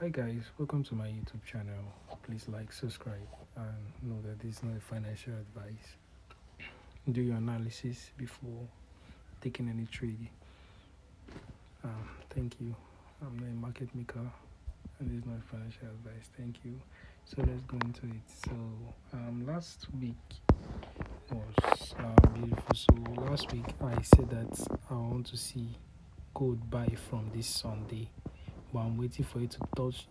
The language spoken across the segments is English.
Hi guys, welcome to my YouTube channel. Please like, subscribe, and know that this is not a financial advice. Do your analysis before taking any trade. Thank you. I'm not a market maker, and this is not financial advice. Thank you. So let's go into it. So last week was beautiful. So last week I said that I want to see gold buy from this Sunday, but I'm waiting for it to touch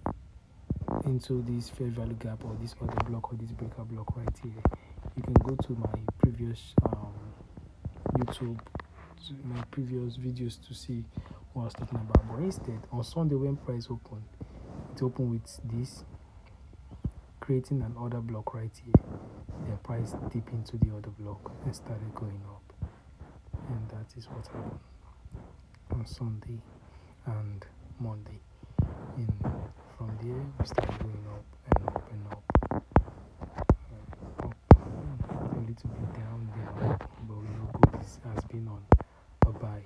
into this fair value gap or this other block or this breaker block right here. You can go to my previous YouTube, to my previous videos to see what I was talking about. But instead, on Sunday when price opened, it opened with this, creating an order block right here. The price dipped into the other block and started going up, and that is what happened on Sunday and Monday. And from there, we started going up and up and up. A little bit down, but we know gold has been on a buy.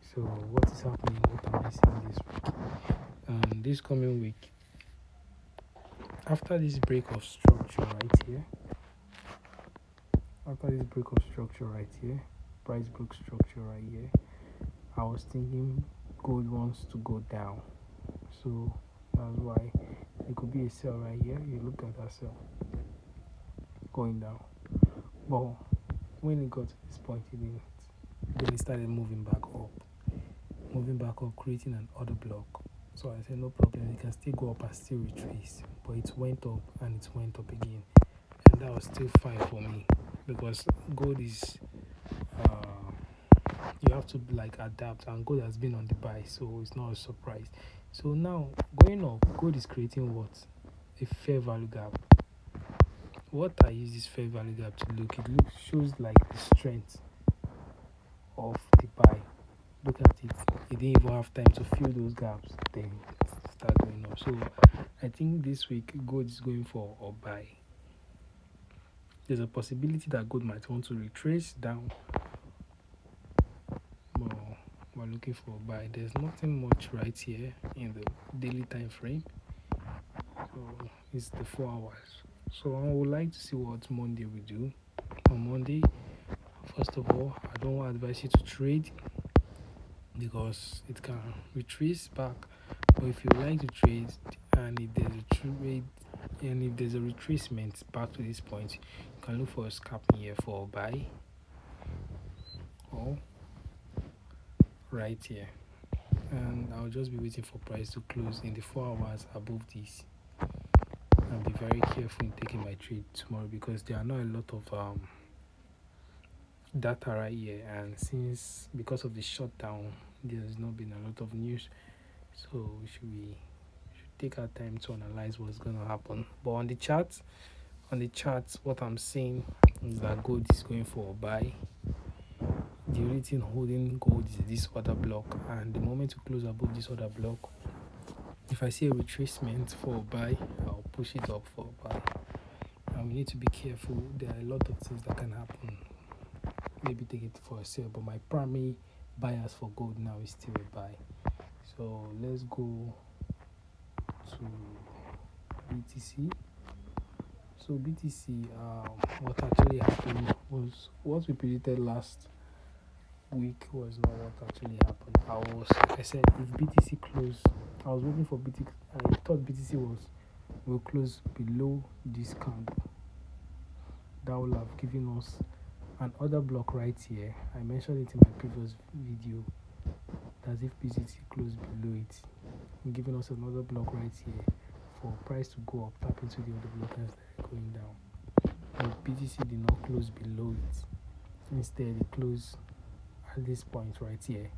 So what is happening? What am I seeing this week? This coming week, after this break of structure right here, price broke structure right here, I was thinking gold wants to go down. So that's why it could be a sell right here. You look at that sell going down. But when it got to this point, then it started moving back up, creating an order block. So I said, no problem, it can still go up and still retrace. But it went up and it went up again. And that was still fine for me, because gold is, you have to adapt, and gold has been on the buy, so it's not a surprise. So now, going up, gold is creating what? A fair value gap. What I use this fair value gap to look, shows like the strength of the buy. Look at it, it didn't even have time to fill those gaps, then start going up. So I think this week gold is going for a buy. There's a possibility that gold might want to retrace down, but we're looking for a buy. There's nothing much right here in the daily time frame, so it's the 4 hours. So I would like to see what Monday will do. On Monday, first of all, I don't advise you to trade, because it can retrace back. But if you like to trade, and if there's a retracement back to this point, you can look for a scalp here for a buy, or right here. And I'll just be waiting for price to close in the 4 hours above this, and be very careful in taking my trade tomorrow, because there are not a lot of data right here, and because of the shutdown, there's not been a lot of news, so we should take our time to analyze what's going to happen. But on the chart, what I'm seeing is that gold is going for a buy. The only thing holding gold is this order block, and the moment we close above this order block, if I see a retracement for a buy, I'll push it up for a buy. And we need to be careful. There are a lot of things that can happen. Maybe take it for a sale, but my primary bias for gold now is still a buy. So let's go to BTC. So BTC, what actually happened was what we predicted last week was not what actually happened. Like I said, if BTC closed, I was waiting for BTC. I thought BTC will close below this candle. That would have given us an order block right here. I mentioned it in my previous video, as if BTC closed below it, and giving us another block right here for price to go up, tap into the other block and start going down. But BTC did not close below it. Instead, it closed at this point right here.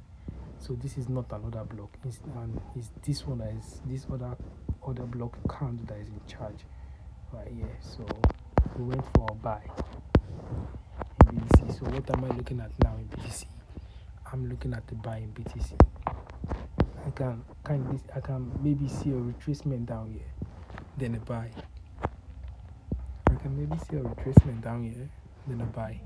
So this is not another block, and it's this one that is this other block candle that is in charge right here. So we went for a buy in BTC. So what am I looking at now in BTC? I'm looking at the buy in BTC. I can maybe see a retracement down here, then a buy. I can maybe see a retracement down here, then a buy.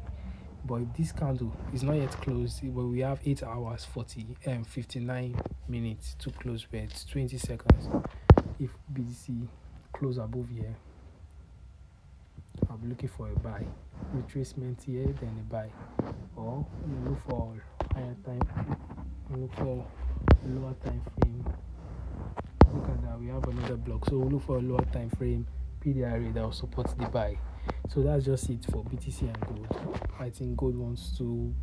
But if this candle is not yet closed, but we have 8 hours 59 minutes to close where it's 20 seconds. If BTC close above here, I'll be looking for a buy. Retracement here, then a buy. Or you look for higher time, look for lower time frame. Look at that, we have another block. So we'll look for a lower time frame PDRA that will support the buy. So that's just it for BTC and gold. I think gold wants to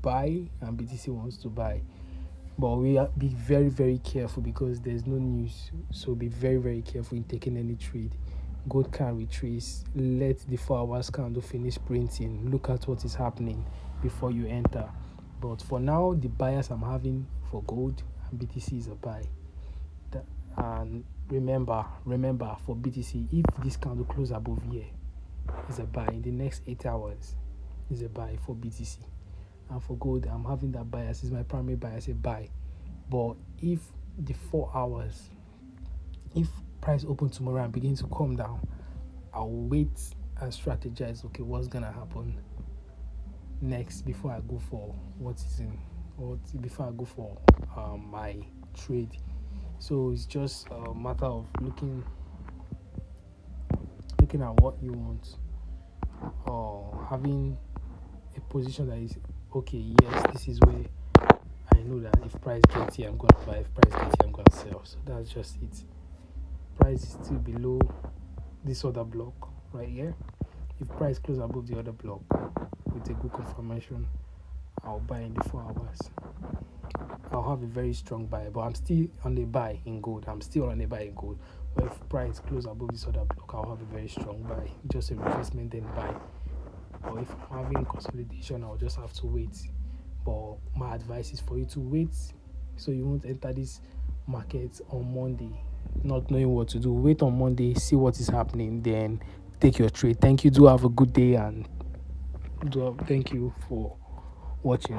buy and BTC wants to buy. But we have be very, very careful because there's no news. So be very, very careful in taking any trade. Gold can retrace. Let the 4 hours candle finish printing. Look at what is happening before you enter. But for now, the bias I'm having for gold and BTC is a buy. And remember for BTC, if this candle close above here, is a buy. In the next 8 hours, is a buy for BTC. And for gold, I'm having that bias. Is my primary bias a buy. But if the 4 hours, if price open tomorrow and begin to come down, I'll wait and strategize. Okay, what's gonna happen next before I go for before I go for my trade. So it's just a matter of looking at what you want, or having a position that is okay. Yes, this is where I know that if price gets here, I'm gonna buy. If price gets here, I'm gonna sell. So that's just it. Price is still below this other block right here. If price close above the other block with a good confirmation, I'll buy in the 4 hours. I'll have a very strong buy, but I'm still on the buy in gold. But if price close above this other block, I'll have a very strong buy. Just a retracement, then buy. Or if I'm having consolidation, I'll just have to wait. But my advice is for you to wait, so you won't enter this market on Monday not knowing what to do. Wait on Monday, see what is happening, then take your trade. Thank you. Do have a good day, and thank you for watching.